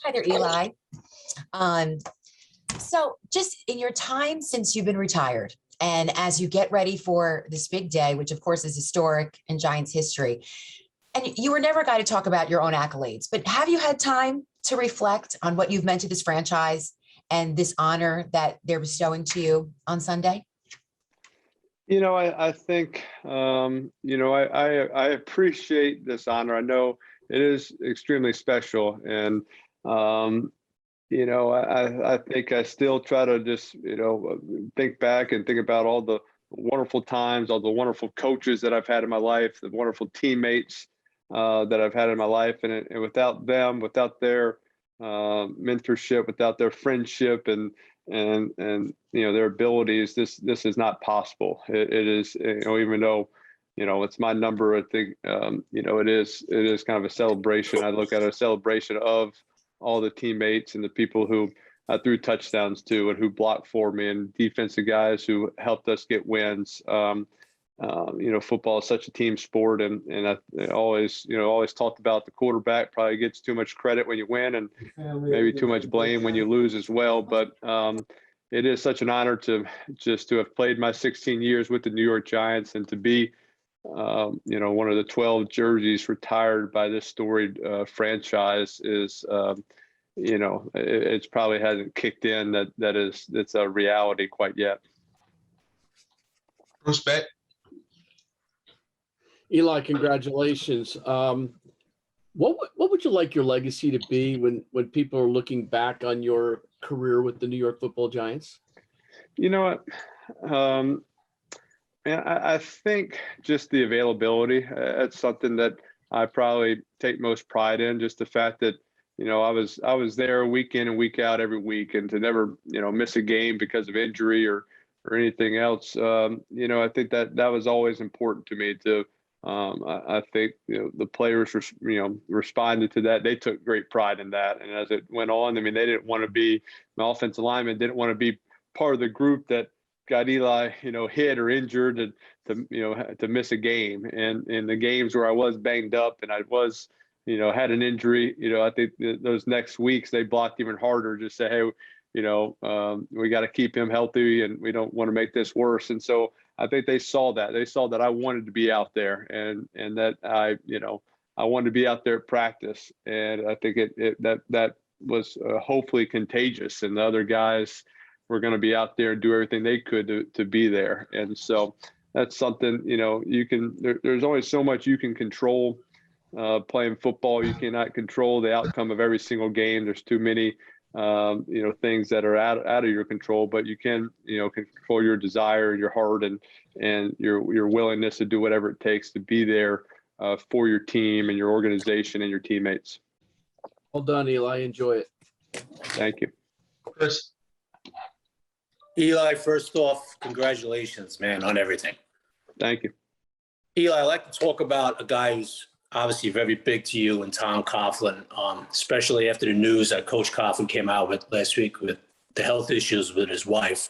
Hi there, Eli. Um, so just in your time since you've been retired and as you get ready for this big day, which of course is historic in Giants history, and you were never a guy to talk about your own accolades, but have you had time to reflect on what you've meant to this franchise and this honor that they're bestowing to you on Sunday? I think, I appreciate this honor. I know it is extremely special. And, I think I still try to just, think back and think about all the wonderful times, all the wonderful coaches that I've had in my life, the wonderful teammates that I've had in my life. And without them, without their mentorship, without their friendship and their abilities, this is not possible. It is, even though it's my number, I think it is kind of a celebration. I look at a celebration of all the teammates and the people who I threw touchdowns to and who blocked for me, and defensive guys who helped us get wins. Football is such a team sport, and I always talked about the quarterback probably gets too much credit when you win and maybe too much blame when you lose as well. But it is such an honor to have played my 16 years with the New York Giants and to be one of the 12 jerseys retired by this storied franchise is, it's probably hasn't kicked in it's a reality quite yet. Respect. Eli, congratulations. What would you like your legacy to be when people are looking back on your career with the New York Football Giants? You know what? I think just the availability. That's something that I probably take most pride in. Just the fact that I was there week in and week out every week, and to never miss a game because of injury or anything else. I think that was always important to me. I think the players responded to that. They took great pride in that, and as it went on, they didn't want to be my offensive lineman didn't want to be part of the group that got Eli, hit or injured to miss a game. And in the games where I was banged up and I was, had an injury, I think those next weeks they blocked even harder. Just say, hey, we got to keep him healthy and we don't want to make this worse. And so I think they saw that. They saw that I wanted to be out there and that I wanted to be out there at practice. And I think that was hopefully contagious, and the other guys were going to be out there and do everything they could to be there. And so that's something, there's only so much you can control playing football. You cannot control the outcome of every single game. There's too many, things that are out of your control, but you can, control your desire, your heart, and your willingness to do whatever it takes to be there for your team and your organization and your teammates. Well done, Eli. Enjoy it. Thank you. Chris. Eli, first off, congratulations, man, on everything. Thank you. Eli, I'd like to talk about a guy who's obviously very big to you, and Tom Coughlin, especially after the news that Coach Coughlin came out with last week with the health issues with his wife.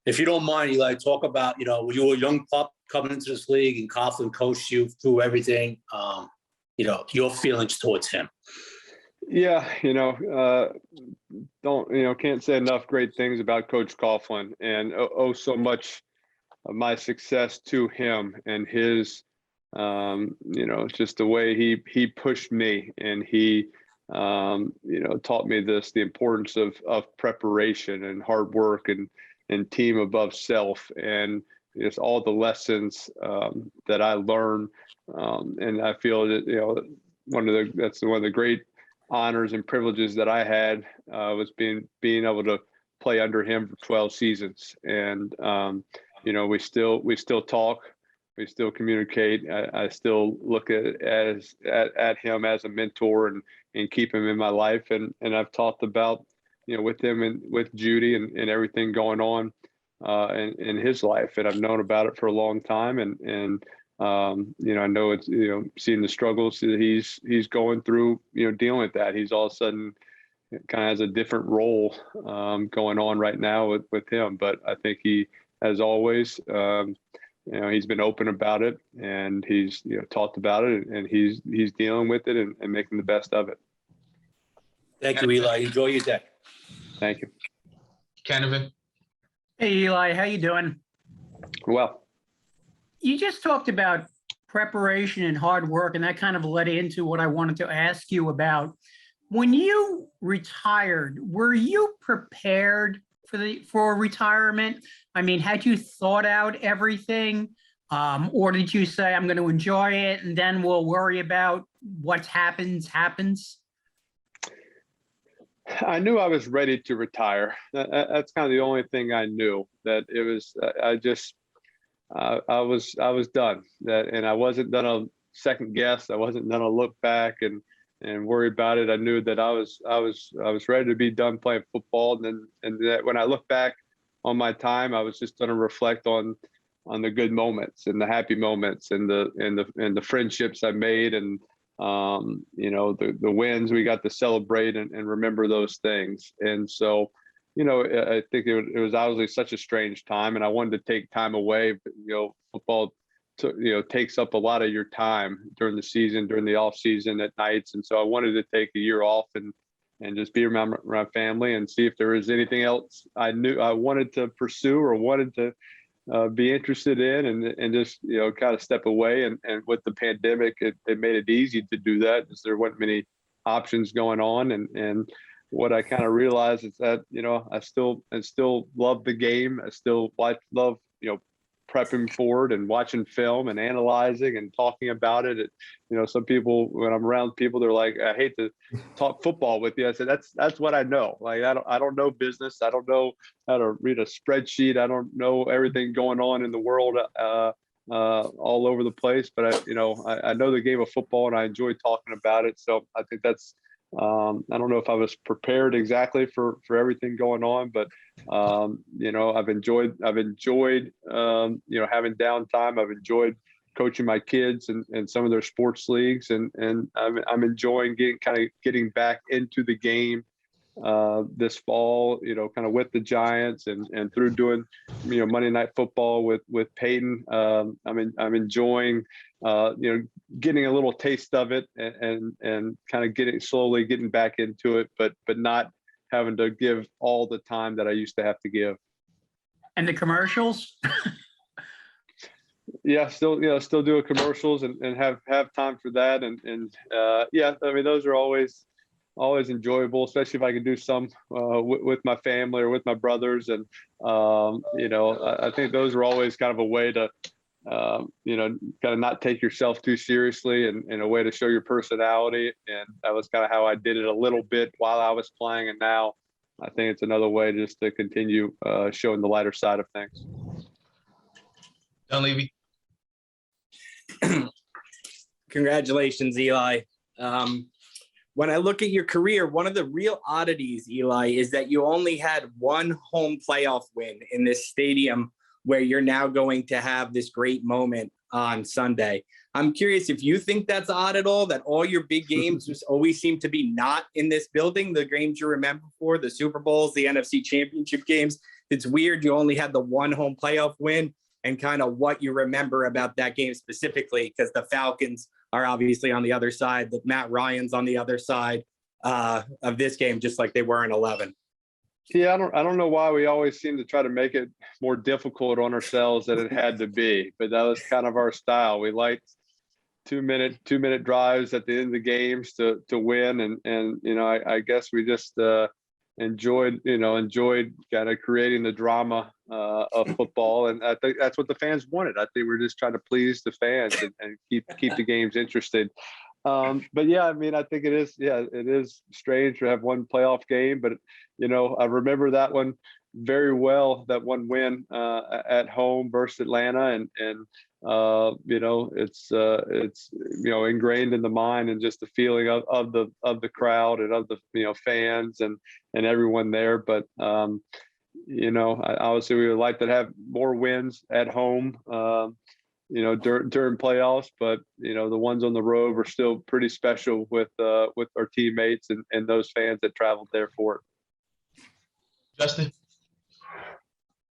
If you don't mind, Eli, talk about, you were a young pup coming into this league and Coughlin coached you through everything, your feelings towards him. Yeah, can't say enough great things about Coach Coughlin, and owe so much of my success to him and his, just the way he pushed me, and he, taught me the importance of preparation and hard work and team above self, and just all the lessons that I learned, and I feel that that's one of the great honors and privileges that I had was being able to play under him for 12 seasons. And, we still talk, we still communicate. I still look at him as a mentor and keep him in my life. And I've talked about, with him and with Judy and everything going on in his life. And I've known about it for a long time. And I know it's, seeing the struggles that he's going through, dealing with that. He's all of a sudden kind of has a different role going on right now with him. But I think he, as always, he's been open about it, and he's, talked about it, and he's dealing with it and making the best of it. Thank you, Eli. Enjoy your day. Thank you. Canavan. Hey, Eli, how you doing? Well, You just talked about preparation and hard work, and that kind of led into what I wanted to ask you about. When you retired, were you prepared for retirement? I mean, had you thought out everything, or did you say, "I'm going to enjoy it, and then we'll worry about what happens"? I knew I was ready to retire. That's kind of the only thing I knew. That it was. I was done. And I wasn't gonna second guess. I wasn't gonna look back and worry about it. I knew that I was ready to be done playing football. And that when I look back on my time, I was just gonna reflect on the good moments and the happy moments and the friendships I made and the wins we got to celebrate and remember those things. And so, I think it was obviously such a strange time, and I wanted to take time away. But, football, takes up a lot of your time during the season, during the off season at nights, and so I wanted to take a year off and just be around my family and see if there was anything else I knew I wanted to pursue or wanted to be interested in, and just kind of step away. And with the pandemic, it made it easy to do that because there weren't many options going on. And what I kind of realized is that I still love the game. I still love prepping for it and watching film and analyzing and talking about it. Some people, when I'm around people, they're like, "I hate to talk football with you." I said, "That's what I know. Like I don't know business. I don't know how to read a spreadsheet. I don't know everything going on in the world all over the place. But I know the game of football and I enjoy talking about it. So I think that's." I don't know if I was prepared exactly for everything going on, but I've enjoyed having downtime. I've enjoyed coaching my kids and some of their sports leagues, and I'm enjoying getting back into the game this fall, kind of with the Giants and through doing, Monday Night Football with Peyton. I'm enjoying, getting a little taste of it and kind of slowly getting back into it, but not having to give all the time that I used to have to give. And the commercials? Yeah, still doing commercials and have time for that. And those are always enjoyable, especially if I can do some with my family or with my brothers. And I think those are always kind of a way to kind of not take yourself too seriously and a way to show your personality. And that was kind of how I did it a little bit while I was playing, and now I think it's another way just to continue showing the lighter side of things. Don Levy. Congratulations, Eli. When I look at your career, one of the real oddities, Eli, is that you only had one home playoff win in this stadium where you're now going to have this great moment on Sunday. I'm curious if you think that's odd at all, that all your big games just always seem to be not in this building, the games you remember for, the Super Bowls, the NFC Championship games. It's weird you only had the one home playoff win, and kind of what you remember about that game specifically, because the Falcons are obviously on the other side, that Matt Ryan's on the other side of this game, just like they were in 11. Yeah, I don't know why we always seem to try to make it more difficult on ourselves than it had to be, but that was kind of our style. We liked two minute drives at the end of the games to win, and I guess we just enjoyed kind of creating the drama of football, and I think that's what the fans wanted. I think we're just trying to please the fans and keep the games interested. But yeah, I mean, I think it is strange to have one playoff game, but I remember that one very well, that one win at home versus Atlanta, and it's ingrained in the mind, and just the feeling of the crowd and of the fans and everyone there. But obviously we would like to have more wins at home during playoffs, but the ones on the road were still pretty special with our teammates and those fans that traveled there for it. Justin.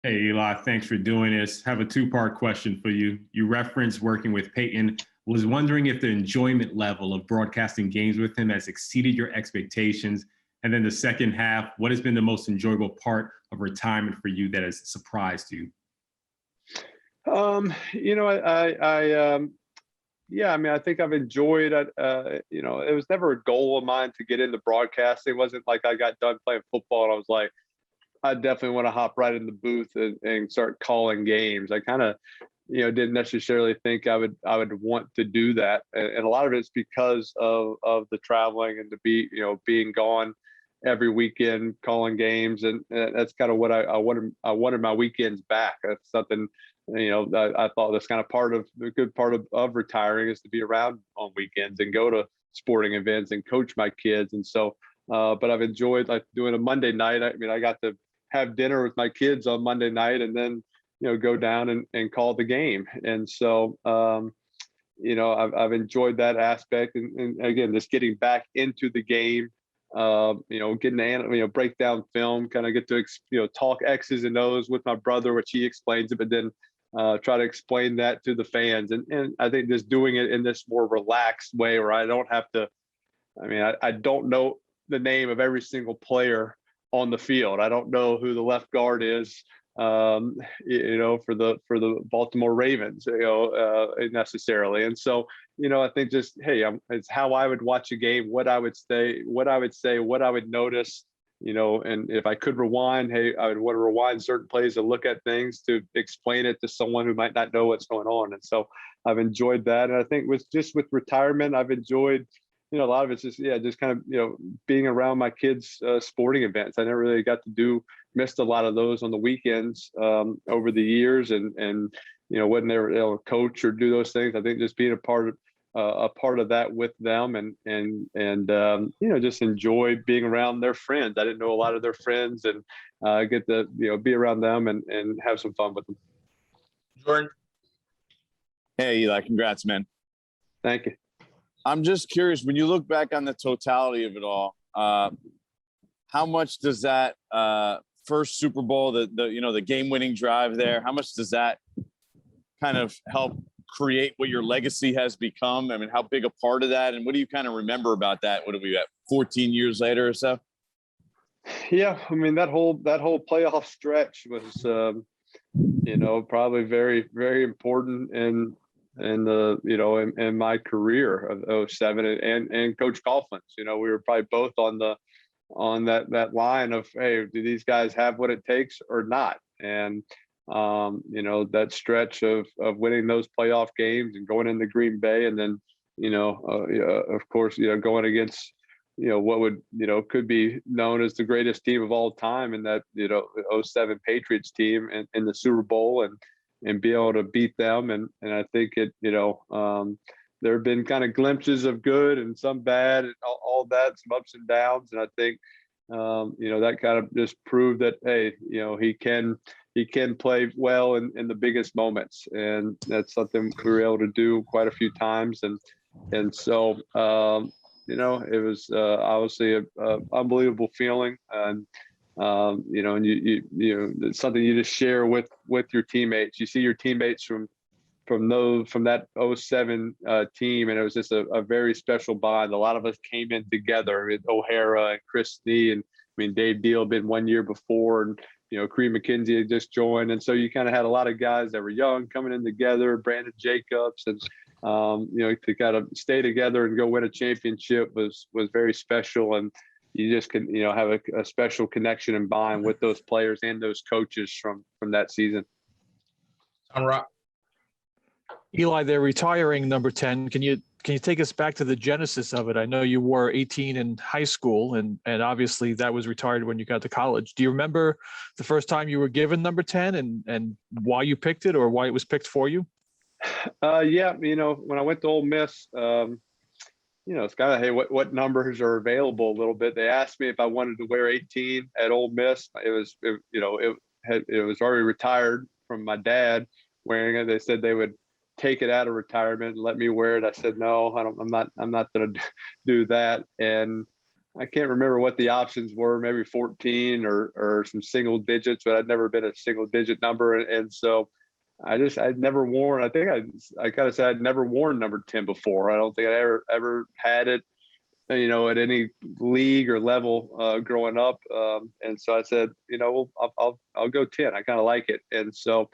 Hey, Eli, thanks for doing this. Have a two-part question for you. You referenced working with Peyton. Was wondering if the enjoyment level of broadcasting games with him has exceeded your expectations. And then the second half, what has been the most enjoyable part of retirement for you that has surprised you? Yeah, I mean, I think I've enjoyed it. It was never a goal of mine to get into broadcasting. It wasn't like I got done playing football and I was like, I definitely want to hop right in the booth and start calling games. I kind of, didn't necessarily think I would want to do that. And a lot of it's because of the traveling and being gone every weekend calling games. And that's kind of what I wanted my weekends back. That's something, I thought that's kind of the good part of retiring is to be around on weekends and go to sporting events and coach my kids. And so, but I've enjoyed like doing a Monday night. I mean, I got to have dinner with my kids on Monday night and then, go down and call the game. And so, I've enjoyed that aspect. And again, just getting back into the game, getting to, break down film, kind of get to, talk X's and O's with my brother, which he explains it, but then try to explain that to the fans. And I think just doing it in this more relaxed way where I don't have to, I don't know the name of every single player on the field. I don't know who the left guard is, for the Baltimore Ravens, necessarily. And so, I think just, hey, it's how I would watch a game, what I would say, what I would notice, and if I could rewind, hey, I would want to rewind certain plays and look at things to explain it to someone who might not know what's going on. And so I've enjoyed that. And I think with retirement, I've enjoyed, a lot of it's just kind of, being around my kids' sporting events. I never really got to missed a lot of those on the weekends over the years and wasn't able to coach or do those things. I think just being a part of that with them and just enjoy being around their friends. I didn't know a lot of their friends and get to, be around them and have some fun with them. Jordan. Hey, Eli, congrats, man. Thank you. I'm just curious, when you look back on the totality of it all, how much does that first Super Bowl, the game-winning drive there, how much does that kind of help create what your legacy has become? I mean, how big a part of that, and what do you kind of remember about that? What are we at, 14 years later or so? Yeah, I mean, that whole playoff stretch was, probably very, very important in my career of 07 and Coach Coughlin's. We were probably both on that line of, hey, do these guys have what it takes or not? And that stretch of winning those playoff games and going into Green Bay, and then of course going against what would could be known as the greatest team of all time in that 07 Patriots team in the Super Bowl and be able to beat them. And I think it, there have been kind of glimpses of good and some bad and all that, some ups and downs. And I think, that kind of just proved that, hey, he can play well in the biggest moments. And that's something we were able to do quite a few times. And so, it was obviously a unbelievable feeling. And, and it's something you just share with your teammates. You see your teammates from that 07 team, and it was just a very special bond. A lot of us came in together with O'Hara and Chris Snee, and Dave Deal had been 1 year before, and Kareem McKenzie had just joined, and so you kind of had a lot of guys that were young coming in together. Brandon Jacobs, and to kind of stay together and go win a championship was very special. And you just can, have a special connection and bond with those players and those coaches from that season. Eli, they're retiring number 10. Can you take us back to the genesis of it? I know you wore 18 in high school, and obviously that was retired when you got to college. Do you remember the first time you were given number 10 and why you picked it or why it was picked for you? Yeah, when I went to Ole Miss, it's kind of, hey, what numbers are available a little bit. They asked me if I wanted to wear 18 at Ole Miss. It was already retired from my dad wearing it. They said they would take it out of retirement and let me wear it. I said, no, I'm not going to do that. And I can't remember what the options were, maybe 14 or some single digits, but I'd never been a single digit number. And so I'd never worn, I think I kind of said I'd never worn number 10 before. I don't think I ever had it. at any league or level growing up. And so I said, well, I'll go 10. I kind of like it. And so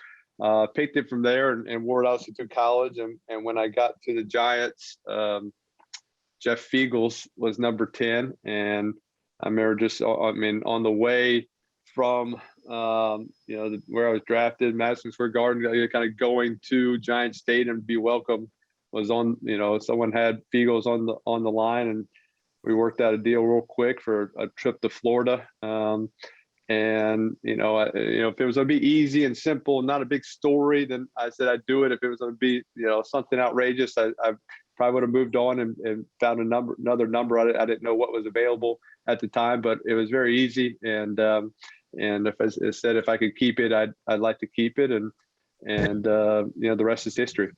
picked it from there and wore it out to college. And when I got to the Giants, Jeff Fiegels was number 10. And I remember on the way from, where I was drafted, Madison Square Garden, kind of going to Giant Stadium to be welcome was on, someone had Fiegels on the line, and we worked out a deal real quick for a trip to Florida. And if it was going to be easy and simple, not a big story, then I said I'd do it. If it was going to be, something outrageous, I probably would have moved on and found another number. I didn't know what was available at the time, but it was very easy. And if I said if I could keep it, I'd like to keep it. And the rest is history.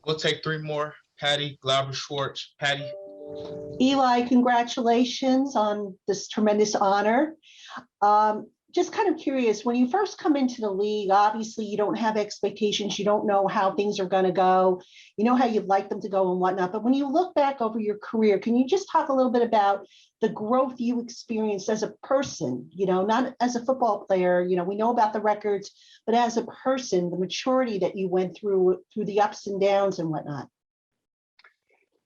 We'll take 3 more. Patty, Glauber, Schwartz. Patty. Eli, congratulations on this tremendous honor. Just kind of curious, when you first come into the league, obviously you don't have expectations. You don't know how things are going to go. You know how you'd like them to go and whatnot. But when you look back over your career, can you just talk a little bit about the growth you experienced as a person, not as a football player? We know about the records, but as a person, the maturity that you went through the ups and downs and whatnot.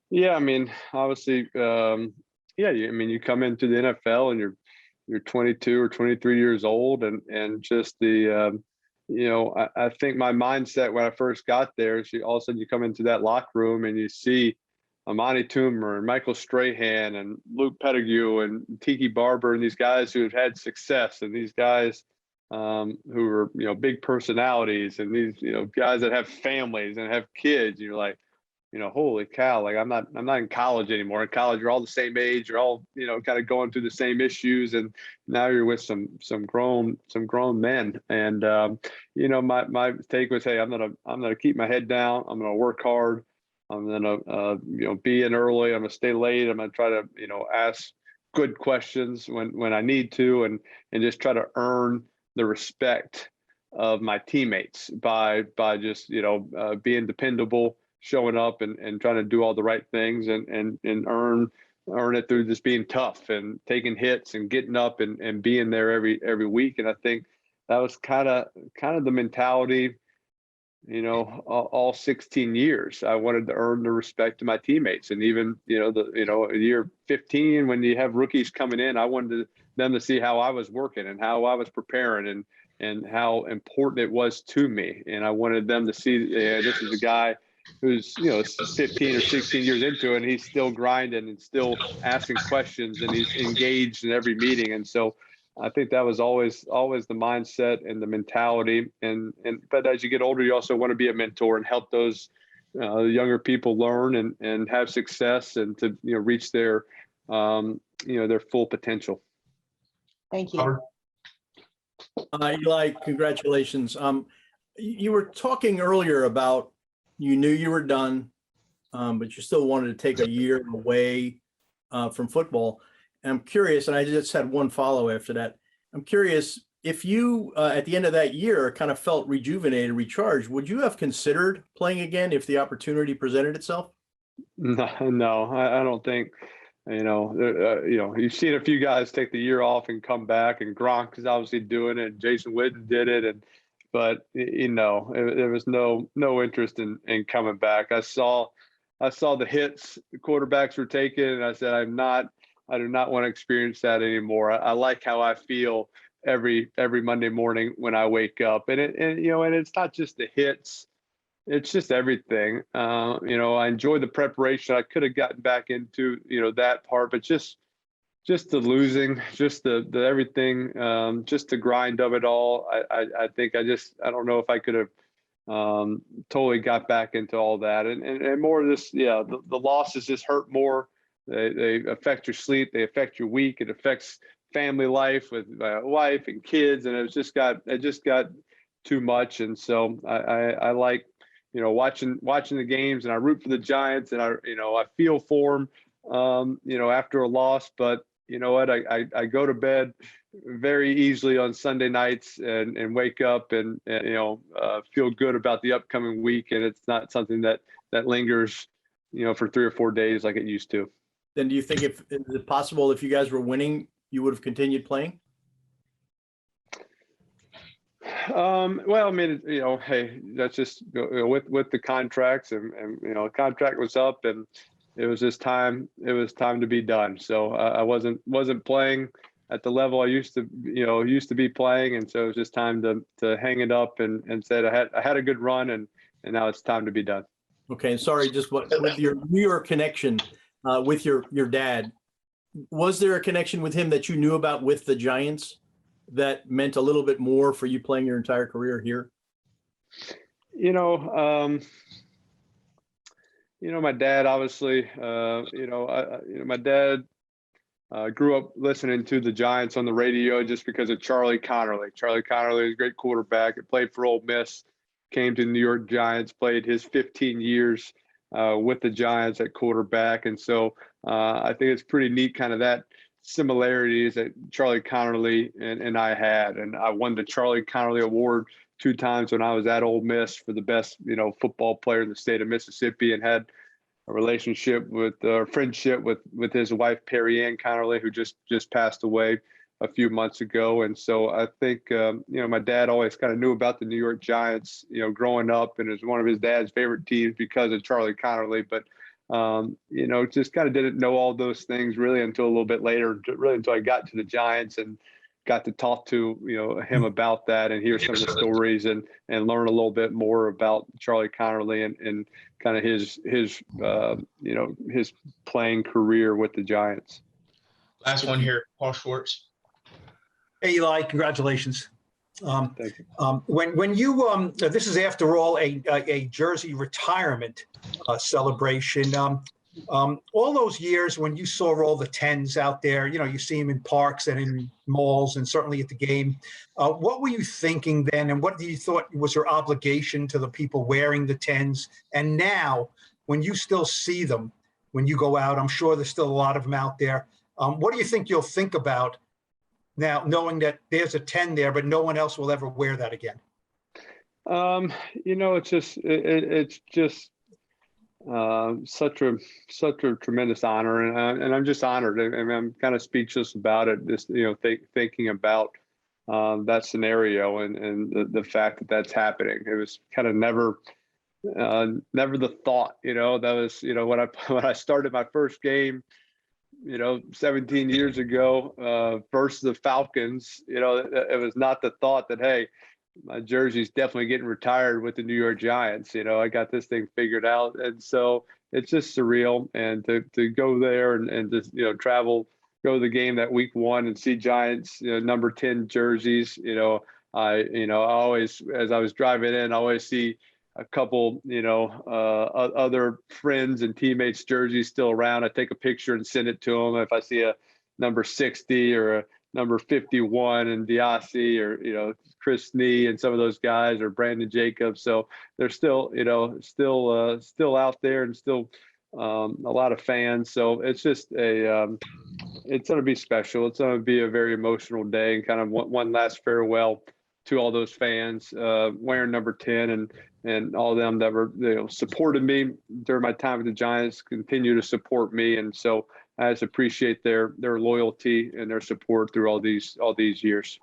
Yeah, obviously, you come into the NFL and you're 22 or 23 years old, and just the I think my mindset when I first got there is all of a sudden you come into that locker room and you see Amani Toomer and Michael Strahan and Luke Pettigrew and Tiki Barber and these guys who have had success, and these guys who are big personalities, and these guys that have families and have kids. You're like, holy cow, like I'm not in college anymore. In college, you're all the same age, you're all, kind of going through the same issues. And now you're with some grown men. And, my take was, hey, I'm going to keep my head down. I'm going to work hard. I'm going to, be in early. I'm going to stay late. I'm going to try to, ask good questions when I need to, and just try to earn the respect of my teammates by just, being dependable, showing up and trying to do all the right things and earn it through just being tough and taking hits and getting up and being there every week. And I think that was kind of the mentality, all 16 years. I wanted to earn the respect of my teammates. And even, year 15, when you have rookies coming in, I wanted them to see how I was working and how I was preparing and how important it was to me. And I wanted them to see, this is a guy who's 15 or 16 years into it, and he's still grinding and still asking questions, and he's engaged in every meeting. And so I think that was always the mindset and the mentality. But as you get older, you also want to be a mentor and help those younger people learn and have success and to reach their their full potential. Thank you. Eli, congratulations. You were talking earlier about you knew you were done, but you still wanted to take a year away from football. And I'm curious, and I just had one follow after that. I'm curious if you, at the end of that year, kind of felt rejuvenated, recharged, would you have considered playing again if the opportunity presented itself? No, I don't think. You've seen a few guys take the year off and come back, and Gronk is obviously doing it. And Jason Witten did it, but there was no interest in coming back. I saw the hits the quarterbacks were taking, and I said, I do not want to experience that anymore. I like how I feel every Monday morning when I wake up, and it's not just the hits. It's just everything. I enjoy the preparation. I could have gotten back into, that part, but just the losing, just the everything, just the grind of it all. I think I don't know if I could have totally got back into all that. And more of this, the losses just hurt more. They affect your sleep. They affect your week. It affects family life with my wife and kids. And it just got too much. And so I like, watching the games, and I root for the Giants, and I feel for them, after a loss. But you know what? I go to bed very easily on Sunday nights and wake up and feel good about the upcoming week. And it's not something that lingers, for 3 or 4 days like it used to. then do you think if is it possible if you guys were winning, you would have continued playing? Well, I mean, hey, that's just with the contracts and the contract was up and it was just time. It was time to be done. So I wasn't playing at the level I used to be playing, and so it was just time to hang it up and said I had a good run and now it's time to be done. Okay, sorry, just with your New York connection with your dad, was there a connection with him that you knew about with the Giants that meant a little bit more for you playing your entire career here? My dad obviously, my dad grew up listening to the Giants on the radio just because of Charlie Connerly. Charlie Connerly was a great quarterback. He played for Ole Miss, came to the New York Giants, played his 15 years with the Giants at quarterback. And so I think it's pretty neat, kind of that similarities that Charlie Connerly and I had. And I won the Charlie Connerly Award 2 times when I was at Ole Miss for the best, football player in the state of Mississippi, and had a relationship friendship with his wife, Perry Ann Connerly, who just passed away a few months ago. And so I think, my dad always kind of knew about the New York Giants, growing up, and it was one of his dad's favorite teams because of Charlie Connerly. But, just kind of didn't know all those things really until a little bit later, really until I got to the Giants and got to talk to, him about that and hear some of the stories and learn a little bit more about Charlie Connerly and kind of his playing career with the Giants. Last one here, Paul Schwartz. Hey, Eli, congratulations. Thank you. When you, this is after all a jersey retirement celebration. All those years when you saw all the 10s out there, you see them in parks and in malls and certainly at the game. What were you thinking then, and what do you thought was your obligation to the people wearing the 10s? And now, when you still see them, when you go out, I'm sure there's still a lot of them out there. What do you think you'll think about now, knowing that there's a 10 there, but no one else will ever wear that again? It's just such a tremendous honor, and I'm just honored. I mean, I'm kind of speechless about it. Just thinking about that scenario and the fact that that's happening. It was kind of never the thought. That was when I started my first game, 17 years ago, versus the Falcons. It was not the thought that, hey, my jersey's definitely getting retired with the New York Giants. I got this thing figured out. And so it's just surreal. And to go there and just, travel, go to the game that week 1 and see Giants, number 10 jerseys, I always, as I was driving in, I always see a couple, other friends and teammates jerseys still around. I take a picture and send it to them. If I see a number 60 or a number 51 and Diassi or, Chris Snee and some of those guys, or Brandon Jacobs. So they're still, still out there and still a lot of fans. So it's just it's going to be special. It's going to be a very emotional day and kind of one last farewell to all those fans wearing number 10 and all of them that were supported me during my time with the Giants, continue to support me. And so I just appreciate their loyalty and their support through all these years.